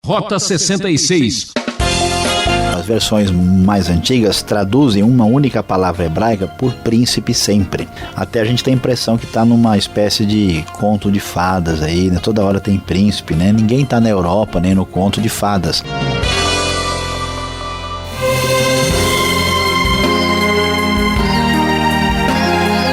Rota 66. As versões mais antigas traduzem uma única palavra hebraica por príncipe sempre. Até a gente tem a impressão que está numa espécie de conto de fadas aí, né? Toda hora tem príncipe, né? Ninguém está na Europa nem no conto de fadas.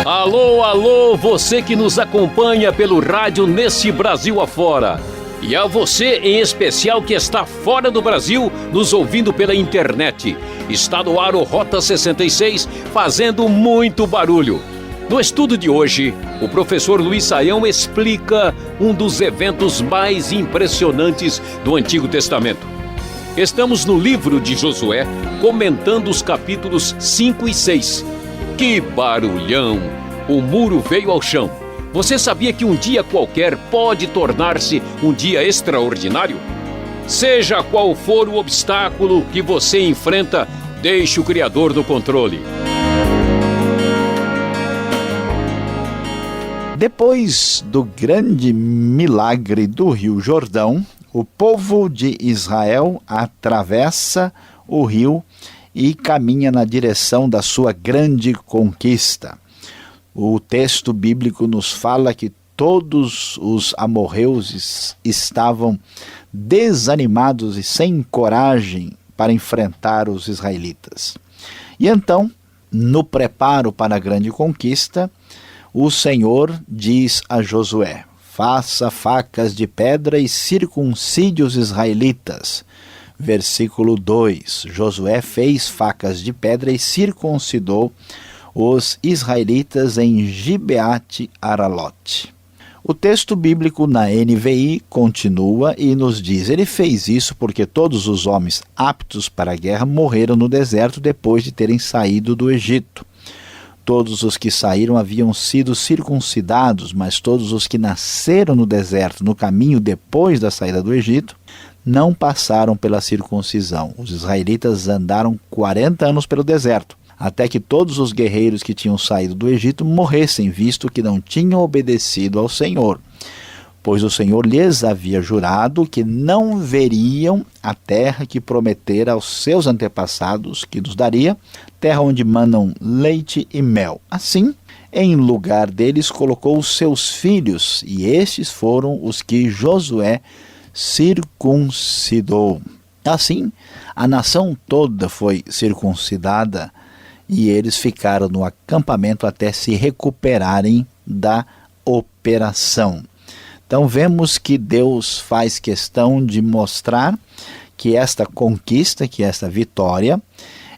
Alô, alô, você que nos acompanha pelo rádio nesse Brasil afora. E a você em especial que está fora do Brasil, nos ouvindo pela internet. Está no ar o Rota 66, fazendo muito barulho. No estudo de hoje, o professor Luiz Saião explica um dos eventos mais impressionantes do Antigo Testamento. Estamos no livro de Josué, comentando os capítulos 5 e 6. Que barulhão! O muro veio ao chão. Você sabia que um dia qualquer pode tornar-se um dia extraordinário? Seja qual for o obstáculo que você enfrenta, deixe o Criador no controle. Depois do grande milagre do Rio Jordão, o povo de Israel atravessa o rio e caminha na direção da sua grande conquista. O texto bíblico nos fala que todos os amorreus estavam desanimados e sem coragem para enfrentar os israelitas. E então, no preparo para a grande conquista, o Senhor diz a Josué: faça facas de pedra e circuncide os israelitas. Versículo 2, Josué fez facas de pedra e circuncidou os israelitas em Gibeate Aralote. O texto bíblico na NVI continua e nos diz: ele fez isso porque todos os homens aptos para a guerra morreram no deserto depois de terem saído do Egito. Todos os que saíram haviam sido circuncidados, mas todos os que nasceram no deserto, no caminho depois da saída do Egito, não passaram pela circuncisão. Os israelitas andaram 40 anos pelo deserto, até que todos os guerreiros que tinham saído do Egito morressem, visto que não tinham obedecido ao Senhor. Pois o Senhor lhes havia jurado que não veriam a terra que prometera aos seus antepassados, que nos daria, terra onde manam leite e mel. Assim, em lugar deles colocou os seus filhos, e estes foram os que Josué circuncidou. Assim, a nação toda foi circuncidada, e eles ficaram no acampamento até se recuperarem da operação. Então vemos que Deus faz questão de mostrar que esta conquista, que esta vitória,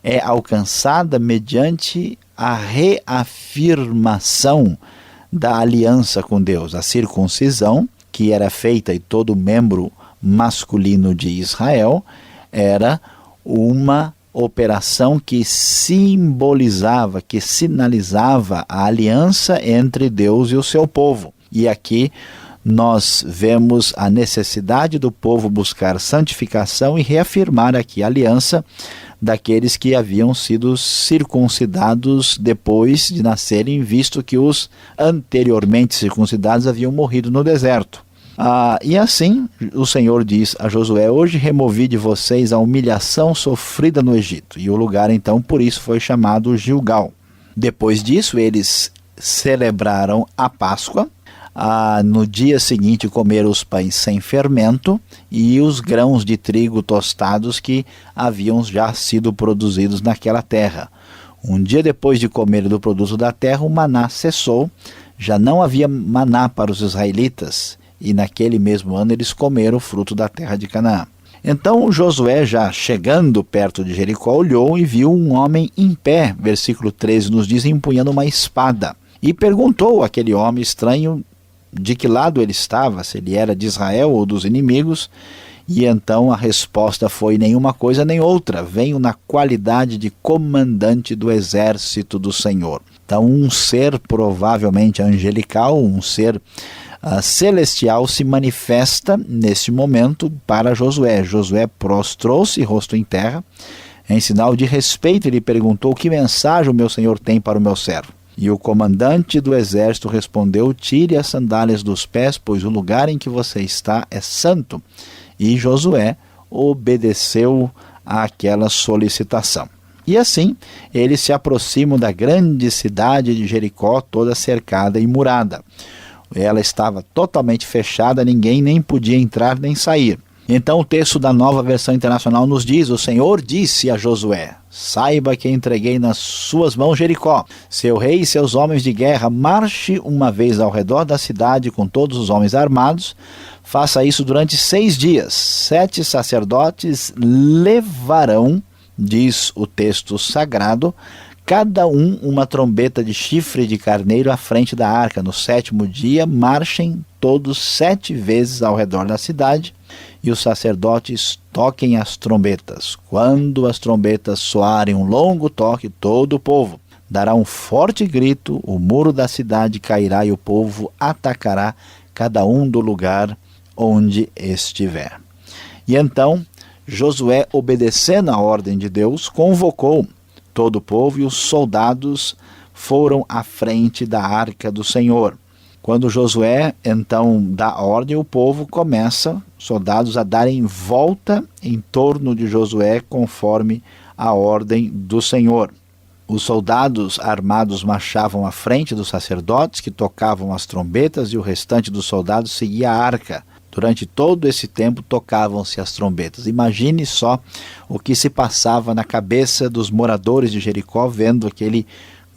é alcançada mediante a reafirmação da aliança com Deus. A circuncisão, que era feita em todo membro masculino de Israel, era uma operação que simbolizava, que sinalizava a aliança entre Deus e o seu povo. E aqui nós vemos a necessidade do povo buscar santificação e reafirmar aqui a aliança daqueles que haviam sido circuncidados depois de nascerem, visto que os anteriormente circuncidados haviam morrido no deserto. E assim o Senhor diz a Josué: hoje removi de vocês a humilhação sofrida no Egito. E o lugar então por isso foi chamado Gilgal. Depois disso eles celebraram a Páscoa. No dia seguinte comeram os pães sem fermento e os grãos de trigo tostados que haviam já sido produzidos naquela terra. Um dia depois de comer do produto da terra, o maná cessou. Já não havia maná para os israelitas, e naquele mesmo ano eles comeram o fruto da terra de Canaã. Então Josué, já chegando perto de Jericó, olhou e viu um homem em pé, versículo 13 nos diz, empunhando uma espada. E perguntou àquele homem estranho de que lado ele estava, se ele era de Israel ou dos inimigos. E então a resposta foi: nenhuma coisa nem outra, venho na qualidade de comandante do exército do Senhor. Então um ser provavelmente angelical, um ser celestial se manifesta neste momento para Josué. Josué prostrou-se, rosto em terra, em sinal de respeito. Ele perguntou: que mensagem o meu senhor tem para o meu servo? E o comandante do exército respondeu: tire as sandálias dos pés, pois o lugar em que você está é santo. E Josué obedeceu àquela solicitação. E assim, eles se aproximam da grande cidade de Jericó, toda cercada e murada. Ela estava totalmente fechada, ninguém nem podia entrar nem sair. Então o texto da Nova Versão Internacional nos diz: o Senhor disse a Josué: saiba que entreguei nas suas mãos Jericó, seu rei e seus homens de guerra. Marche uma vez ao redor da cidade com todos os homens armados. Faça isso durante 6 dias. 7 sacerdotes levarão, diz o texto sagrado, cada um uma trombeta de chifre de carneiro à frente da arca. No 7º dia, marchem todos 7 vezes ao redor da cidade, e os sacerdotes toquem as trombetas. Quando as trombetas soarem um longo toque, todo o povo dará um forte grito, o muro da cidade cairá e o povo atacará cada um do lugar onde estiver. E então Josué, obedecendo a ordem de Deus, convocou todo o povo, e os soldados foram à frente da arca do Senhor. Quando Josué então dá ordem, o povo começa, soldados, a darem volta em torno de Josué conforme a ordem do Senhor. Os soldados armados marchavam à frente dos sacerdotes, que tocavam as trombetas, e o restante dos soldados seguia a arca. Durante todo esse tempo tocavam-se as trombetas. Imagine só o que se passava na cabeça dos moradores de Jericó, vendo aquele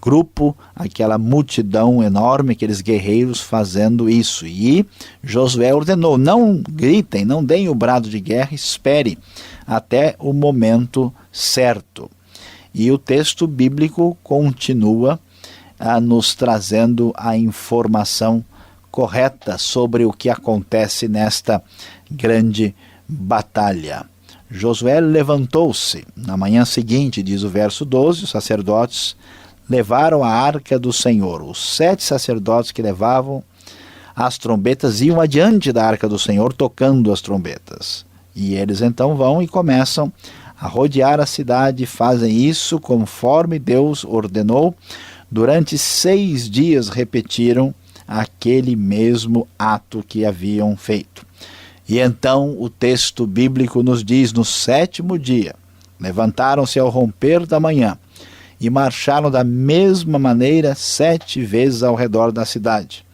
grupo, aquela multidão enorme, aqueles guerreiros fazendo isso. E Josué ordenou: não gritem, não deem o brado de guerra, espere até o momento certo. E o texto bíblico continua nos trazendo a informação correta sobre o que acontece nesta grande batalha. Josué levantou-se na manhã seguinte, diz o verso 12, os sacerdotes levaram a arca do Senhor. Os 7 sacerdotes que levavam as trombetas iam adiante da arca do Senhor tocando as trombetas. E eles então vão e começam a rodear a cidade, fazem isso conforme Deus ordenou. Durante 6 dias repetiram aquele mesmo ato que haviam feito. E então o texto bíblico nos diz: no 7º dia, levantaram-se ao romper da manhã e marcharam da mesma maneira 7 vezes ao redor da cidade.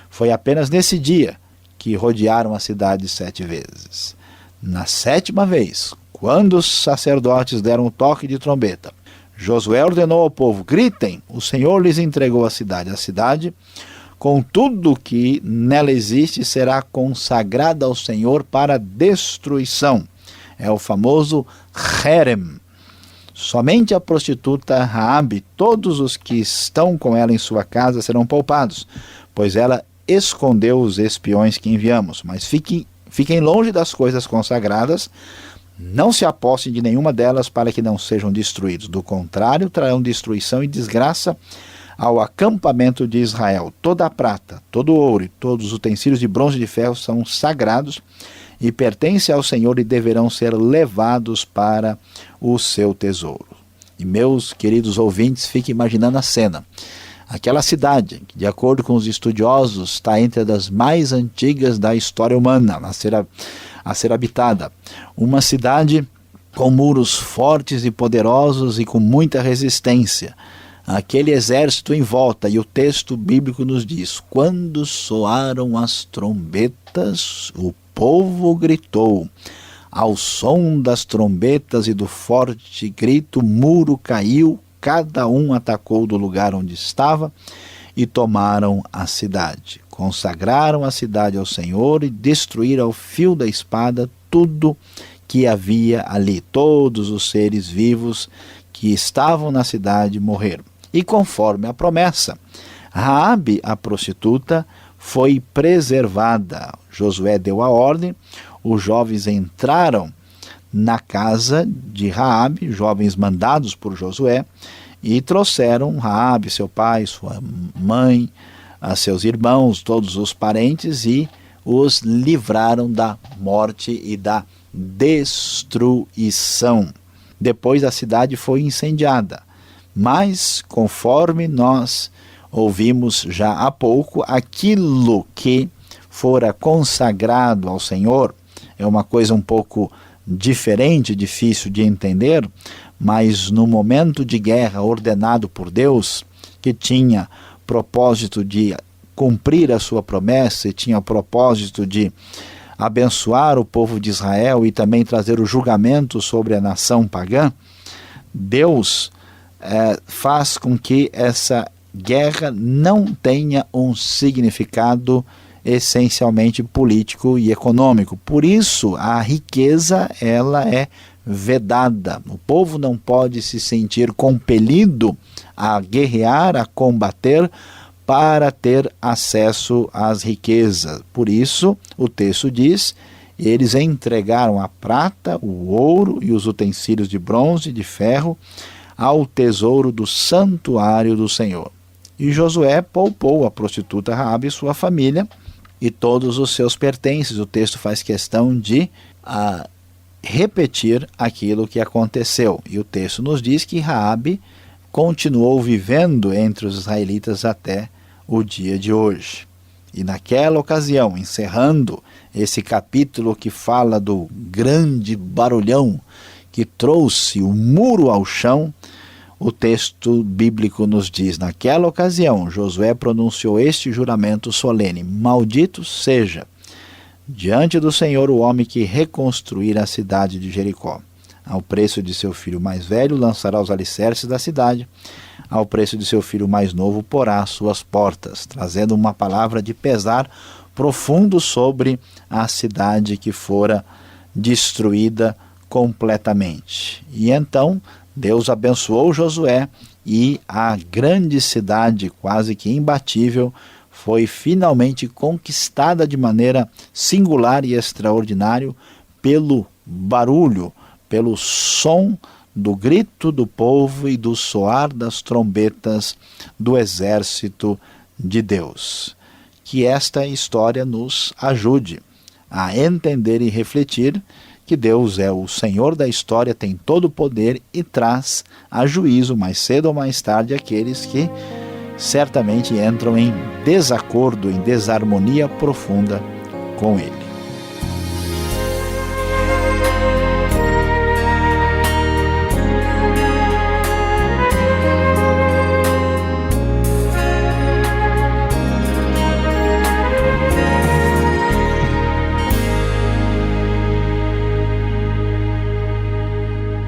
Foi apenas nesse dia que rodearam a cidade 7 vezes. Na 7ª vez, quando os sacerdotes deram o toque de trombeta, Josué ordenou ao povo: gritem, o Senhor lhes entregou a cidade. A cidade, com tudo que nela existe, será consagrada ao Senhor para destruição. É o famoso Herem. Somente a prostituta Raabe, todos os que estão com ela em sua casa serão poupados, pois ela escondeu os espiões que enviamos. Mas fiquem longe das coisas consagradas, não se apossem de nenhuma delas para que não sejam destruídos. Do contrário, trarão destruição e desgraça ao acampamento de Israel. Toda a prata, todo o ouro e todos os utensílios de bronze e de ferro são sagrados e pertencem ao Senhor e deverão ser levados para o seu tesouro. E meus queridos ouvintes, fiquem imaginando a cena. Aquela cidade, que de acordo com os estudiosos está entre as mais antigas da história humana a ser habitada. Uma cidade com muros fortes e poderosos e com muita resistência. Aquele exército em volta, e o texto bíblico nos diz: quando soaram as trombetas, o povo gritou. Ao som das trombetas e do forte grito, o muro caiu, cada um atacou do lugar onde estava e tomaram a cidade. Consagraram a cidade ao Senhor e destruíram ao fio da espada tudo que havia ali. Todos os seres vivos que estavam na cidade morreram. E conforme a promessa, Raabe, a prostituta, foi preservada. Josué deu a ordem, os jovens entraram na casa de Raabe, jovens mandados por Josué, e trouxeram Raabe, seu pai, sua mãe, seus irmãos, todos os parentes, e os livraram da morte e da destruição. Depois a cidade foi incendiada. Mas, conforme nós ouvimos já há pouco, aquilo que fora consagrado ao Senhor é uma coisa um pouco diferente, difícil de entender, mas no momento de guerra ordenado por Deus, que tinha propósito de cumprir a sua promessa e tinha propósito de abençoar o povo de Israel e também trazer o julgamento sobre a nação pagã, Deus faz com que essa guerra não tenha um significado essencialmente político e econômico. Por isso, a riqueza ela é vedada. O povo não pode se sentir compelido a guerrear, a combater, para ter acesso às riquezas. Por isso, o texto diz, eles entregaram a prata, o ouro e os utensílios de bronze e de ferro ao tesouro do santuário do Senhor. E Josué poupou a prostituta Raabe e sua família e todos os seus pertences. O texto faz questão de repetir aquilo que aconteceu. E o texto nos diz que Raabe continuou vivendo entre os israelitas até o dia de hoje. E naquela ocasião, encerrando esse capítulo que fala do grande barulhão que trouxe o muro ao chão, o texto bíblico nos diz, naquela ocasião, Josué pronunciou este juramento solene: maldito seja diante do Senhor o homem que reconstruir a cidade de Jericó. Ao preço de seu filho mais velho lançará os alicerces da cidade, ao preço de seu filho mais novo porá as suas portas, trazendo uma palavra de pesar profundo sobre a cidade que fora destruída completamente. E então Deus abençoou Josué e a grande cidade, quase que imbatível, foi finalmente conquistada de maneira singular e extraordinária pelo barulho, pelo som do grito do povo e do soar das trombetas do exército de Deus. Que esta história nos ajude a entender e refletir que Deus é o Senhor da história, tem todo o poder e traz a juízo mais cedo ou mais tarde aqueles que certamente entram em desacordo, em desarmonia profunda com Ele.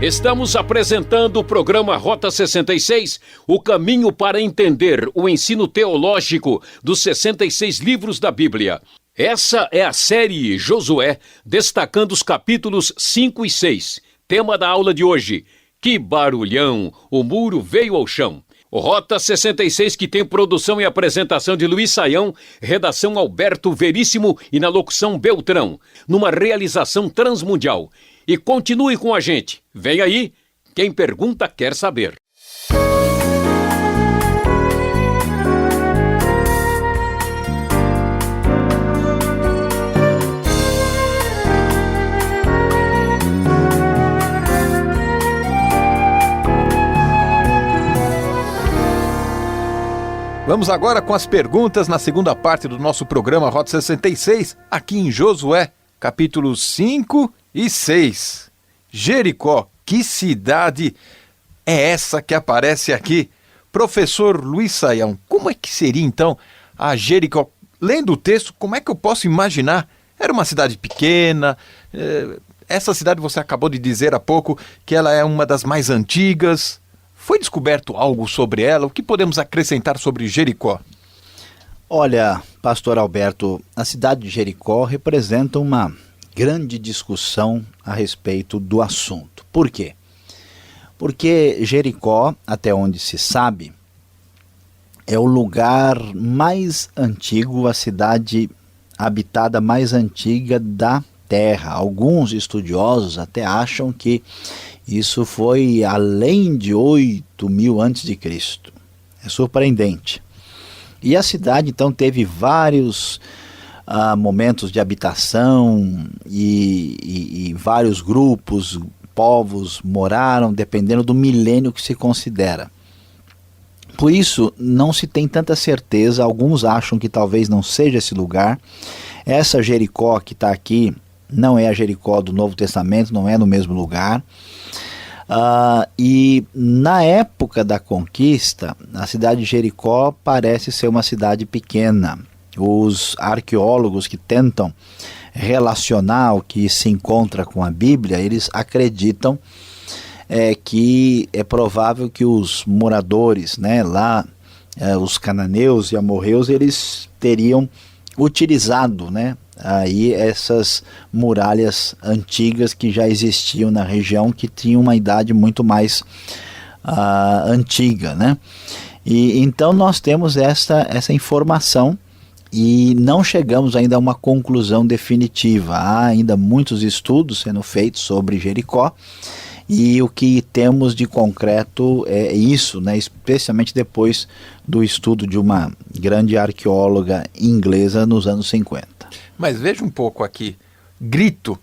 Estamos apresentando o programa Rota 66, o caminho para entender o ensino teológico dos 66 livros da Bíblia. Essa é a série Josué, destacando os capítulos 5 e 6. Tema da aula de hoje: que barulhão, o muro veio ao chão. O Rota 66, que tem produção e apresentação de Luiz Saião, redação Alberto Veríssimo e na locução Beltrão, numa realização transmundial. E continue com a gente. Vem aí, quem pergunta quer saber. Vamos agora com as perguntas na segunda parte do nosso programa Rota 66, aqui em Josué, capítulos 5 e 6. Jericó, que cidade é essa que aparece aqui? Professor Luiz Saião, como é que seria então a Jericó? Lendo o texto, como é que eu posso imaginar? Era uma cidade pequena, essa cidade você acabou de dizer há pouco que ela é uma das mais antigas. Foi descoberto algo sobre ela? O que podemos acrescentar sobre Jericó? Olha, pastor Alberto, a cidade de Jericó representa uma grande discussão a respeito do assunto. Por quê? Porque Jericó, até onde se sabe, é o lugar mais antigo, a cidade habitada mais antiga da terra. Alguns estudiosos até acham que isso foi além de 8.000 a.C. É surpreendente. E a cidade então teve vários momentos de habitação e vários grupos, povos moraram, dependendo do milênio que se considera. Por isso, não se tem tanta certeza, alguns acham que talvez não seja esse lugar. Essa Jericó que está aqui não é a Jericó do Novo Testamento, não é no mesmo lugar. E na época da conquista, a cidade de Jericó parece ser uma cidade pequena. Os arqueólogos que tentam relacionar o que se encontra com a Bíblia, eles acreditam que é provável que os moradores, né, lá, os cananeus e amorreus, eles teriam utilizado, né, aí essas muralhas antigas que já existiam na região, que tinham uma idade muito mais antiga, né? E então nós temos essa informação e não chegamos ainda a uma conclusão definitiva. Há ainda muitos estudos sendo feitos sobre Jericó, e o que temos de concreto é isso, né? Especialmente depois do estudo de uma grande arqueóloga inglesa nos anos 50. Mas veja um pouco aqui, grito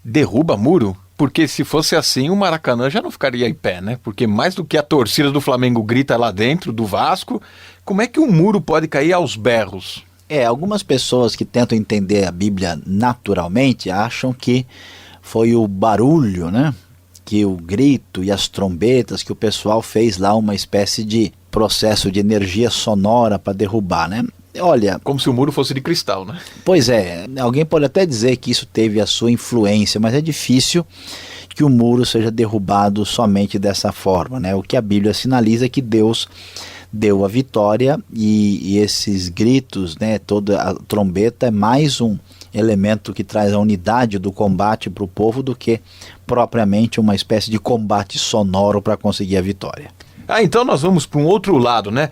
derruba muro? Porque se fosse assim, o Maracanã já não ficaria em pé, né? Porque mais do que a torcida do Flamengo grita lá dentro, do Vasco, como é que um muro pode cair aos berros? Algumas pessoas que tentam entender a Bíblia naturalmente acham que foi o barulho, né? Que o grito e as trombetas, que o pessoal fez lá uma espécie de processo de energia sonora para derrubar, né? Olha, como se o muro fosse de cristal, né? Pois é, alguém pode até dizer que isso teve a sua influência, mas é difícil que o muro seja derrubado somente dessa forma, né? O que a Bíblia sinaliza é que Deus deu a vitória, e esses gritos, né, toda a trombeta é mais um elemento que traz a unidade do combate para o povo do que propriamente uma espécie de combate sonoro para conseguir a vitória. Então nós vamos para um outro lado, né?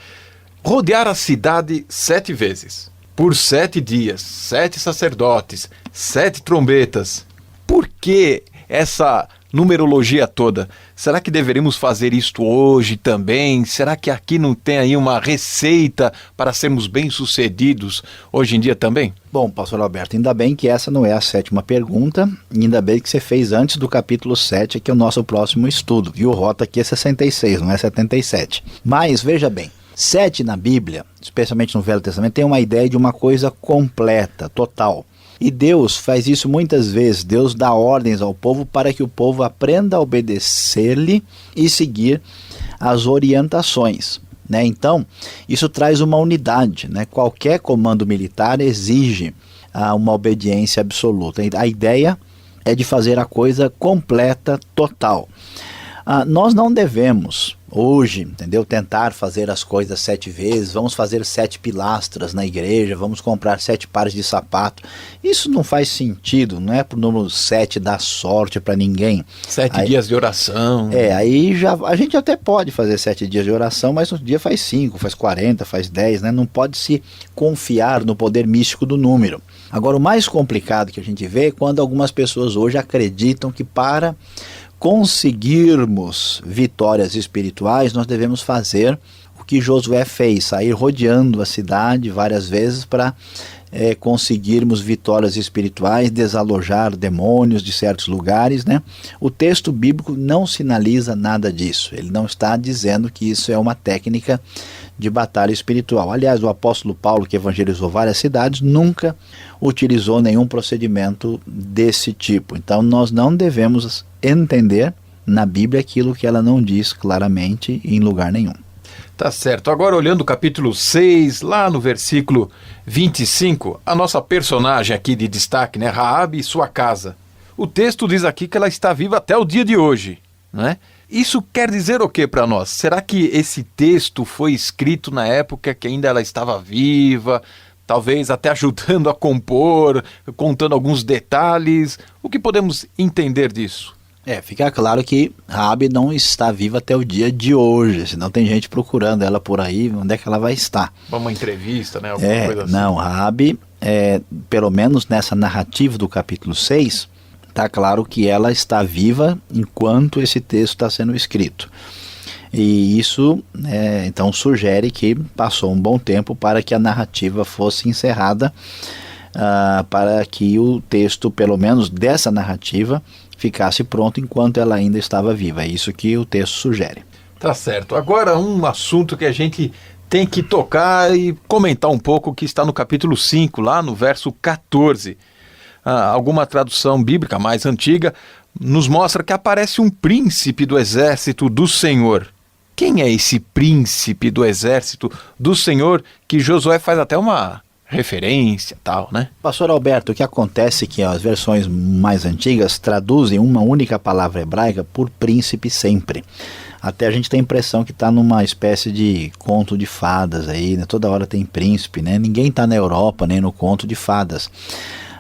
Rodear a cidade 7 vezes, por 7 dias, 7 sacerdotes, 7 trombetas. Por que essa numerologia toda? Será que deveríamos fazer isto hoje também? Será que aqui não tem aí uma receita para sermos bem-sucedidos hoje em dia também? Bom, pastor Alberto, ainda bem que essa não é a 7ª pergunta, e ainda bem que você fez antes do capítulo 7, que é o nosso próximo estudo, viu? O rota aqui é 66, não é 77. Mas, veja bem, 7 na Bíblia, especialmente no Velho Testamento, tem uma ideia de uma coisa completa, total. E Deus faz isso muitas vezes. Deus dá ordens ao povo para que o povo aprenda a obedecer-lhe e seguir as orientações, né? Então, isso traz uma unidade, né? Qualquer comando militar exige uma obediência absoluta. A ideia é de fazer a coisa completa, total. Nós não devemos hoje, entendeu, tentar fazer as coisas 7 vezes, vamos fazer 7 pilastras na igreja, vamos comprar 7 pares de sapato. Isso não faz sentido, não é pro número 7 dar sorte para ninguém. 7 dias de oração. Aí a gente até pode fazer 7 dias de oração, mas um dia faz 5, faz 40, faz 10, né? Não pode se confiar no poder místico do número. Agora, o mais complicado que a gente vê é quando algumas pessoas hoje acreditam que para conseguirmos vitórias espirituais, nós devemos fazer o que Josué fez, sair rodeando a cidade várias vezes para conseguirmos vitórias espirituais, desalojar demônios de certos lugares, né? O texto bíblico não sinaliza nada disso, ele não está dizendo que isso é uma técnica de batalha espiritual. Aliás, o apóstolo Paulo, que evangelizou várias cidades, nunca utilizou nenhum procedimento desse tipo. Então nós não devemos entender na Bíblia aquilo que ela não diz claramente em lugar nenhum. Tá certo. Agora, olhando o capítulo 6, lá no versículo 25, a nossa personagem aqui de destaque, né, Raabe e sua casa. O texto diz aqui que ela está viva até o dia de hoje, né? Isso quer dizer o que para nós? Será que esse texto foi escrito na época que ainda ela estava viva, talvez até ajudando a compor, contando alguns detalhes? O que podemos entender disso? Fica claro que Raabe não está viva até o dia de hoje, senão tem gente procurando ela por aí, onde é que ela vai estar? Uma entrevista, né? Alguma coisa assim. Não, Raabe, pelo menos nessa narrativa do capítulo 6, está claro que ela está viva enquanto esse texto está sendo escrito. E isso, então, sugere que passou um bom tempo para que a narrativa fosse encerrada, para que o texto, pelo menos dessa narrativa, ficasse pronto enquanto ela ainda estava viva. É isso que o texto sugere. Tá certo. Agora, um assunto que a gente tem que tocar e comentar um pouco, que está no capítulo 5, lá no verso 14. alguma tradução bíblica mais antiga nos mostra que aparece um príncipe do exército do Senhor. Quem é esse príncipe do exército do Senhor que Josué faz até uma referência tal, né? Pastor Alberto, o que acontece é que as versões mais antigas traduzem uma única palavra hebraica por príncipe sempre. Até a gente tem a impressão que está numa espécie de conto de fadas aí, né? Toda hora tem príncipe, né? Ninguém está na Europa nem no conto de fadas.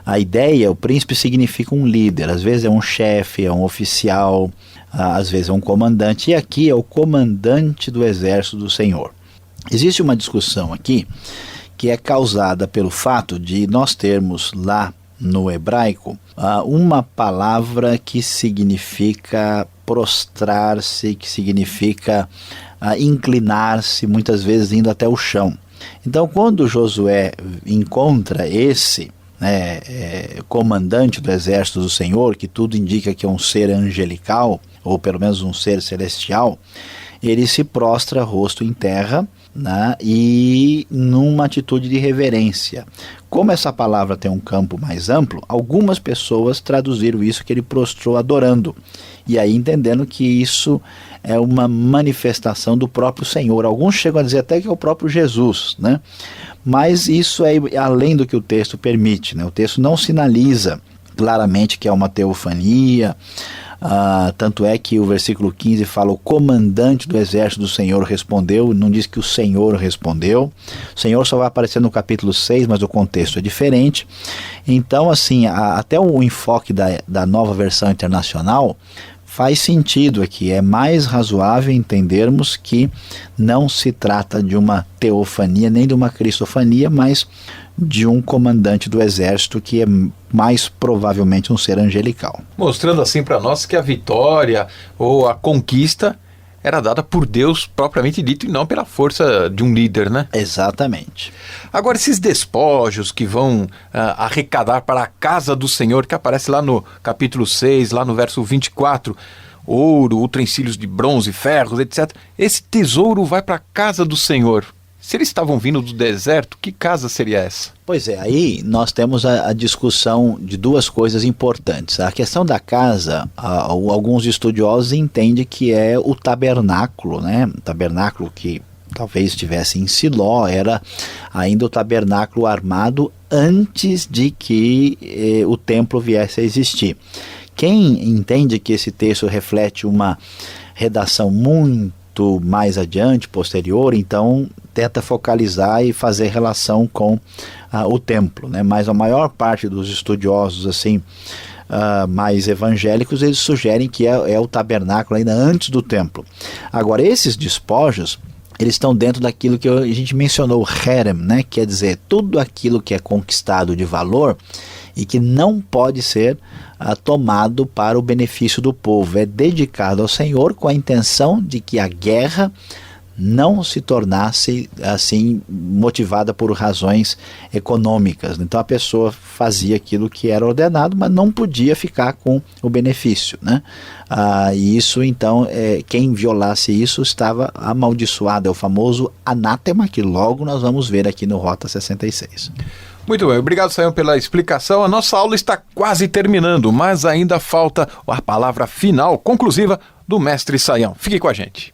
A ideia, o príncipe significa um líder, às vezes é um chefe, é um oficial, às vezes é um comandante, e aqui é o comandante do exército do Senhor. Existe uma discussão aqui que é causada pelo fato de nós termos lá no hebraico uma palavra que significa prostrar-se, que significa inclinar-se, muitas vezes indo até o chão. Então, quando Josué encontra esse comandante do exército do Senhor, que tudo indica que é um ser angelical, ou pelo menos um ser celestial, ele se prostra rosto em terra, né, e numa atitude de reverência. Como essa palavra tem um campo mais amplo, algumas pessoas traduziram isso que ele prostrou adorando, e aí entendendo que isso é uma manifestação do próprio Senhor. Alguns chegam a dizer até que é o próprio Jesus, né? Mas isso é além do que o texto permite, né? O texto não sinaliza claramente que é uma teofania. Tanto é que o versículo 15 fala: o comandante do exército do Senhor respondeu, não diz que o Senhor respondeu. O Senhor só vai aparecer no capítulo 6, mas o contexto é diferente. Então, assim, até o enfoque da nova versão internacional faz sentido aqui. É mais razoável entendermos que não se trata de uma teofania, nem de uma cristofania, mas de um comandante do exército que é mais provavelmente um ser angelical. Mostrando assim para nós que a vitória ou a conquista era dada por Deus propriamente dito e não pela força de um líder, né? Exatamente. Agora, esses despojos que vão arrecadar para a casa do Senhor, que aparece lá no capítulo 6, lá no verso 24, ouro, utensílios de bronze, ferros, etc. Esse tesouro vai para a casa do Senhor. Se eles estavam vindo do deserto, que casa seria essa? Pois é, aí nós temos a discussão de duas coisas importantes. A questão da casa, alguns estudiosos entendem que é o tabernáculo, né? O tabernáculo que talvez estivesse em Siló, era ainda o tabernáculo armado antes de que o templo viesse a existir. Quem entende que esse texto reflete uma redação muito mais adiante, posterior, então tenta focalizar e fazer relação com o templo, né? Mas a maior parte dos estudiosos assim mais evangélicos, eles sugerem que é o tabernáculo ainda antes do templo. Agora, esses despojos, eles estão dentro daquilo que a gente mencionou, o herem, né? Quer dizer, tudo aquilo que é conquistado de valor e que não pode ser tomado para o benefício do povo. É dedicado ao Senhor com a intenção de que a guerra não se tornasse assim motivada por razões econômicas. Então a pessoa fazia aquilo que era ordenado, mas não podia ficar com o benefício, né? E isso então, quem violasse isso estava amaldiçoado, é o famoso anátema, que logo nós vamos ver aqui no Rota 66. Muito bem, obrigado, Sayão, pela explicação. A nossa aula está quase terminando, mas ainda falta a palavra final, conclusiva, do mestre Sayão. Fique com a gente.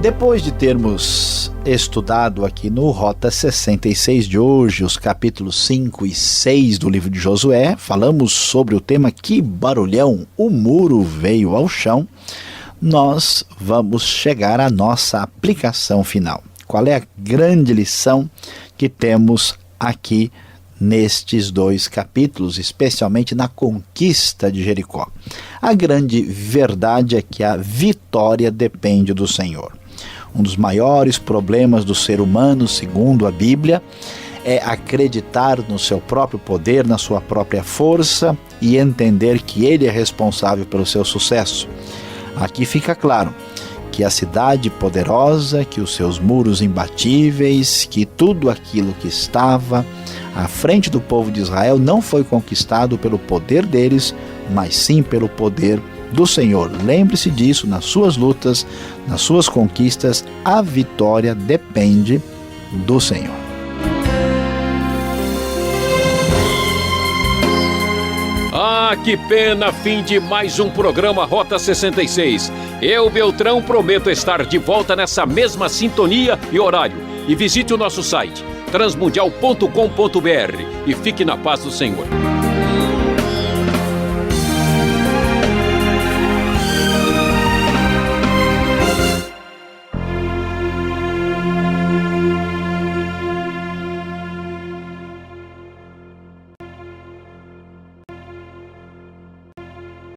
Depois de termos estudado aqui no Rota 66 de hoje, os capítulos 5 e 6 do livro de Josué, falamos sobre o tema Que Barulhão, o muro veio ao chão. Nós vamos chegar à nossa aplicação final. Qual é a grande lição que temos aqui nestes dois capítulos, especialmente na conquista de Jericó? A grande verdade é que a vitória depende do Senhor. Um dos maiores problemas do ser humano, segundo a Bíblia, é acreditar no seu próprio poder, na sua própria força e entender que ele é responsável pelo seu sucesso. Aqui fica claro que a cidade poderosa, que os seus muros imbatíveis, que tudo aquilo que estava à frente do povo de Israel não foi conquistado pelo poder deles, mas sim pelo poder do Senhor. Lembre-se disso nas suas lutas, nas suas conquistas. A vitória depende do Senhor. Ah, que pena, fim de mais um programa Rota 66. Eu, Beltrão, prometo estar de volta nessa mesma sintonia e horário. E visite o nosso site, transmundial.com.br, e fique na paz do Senhor.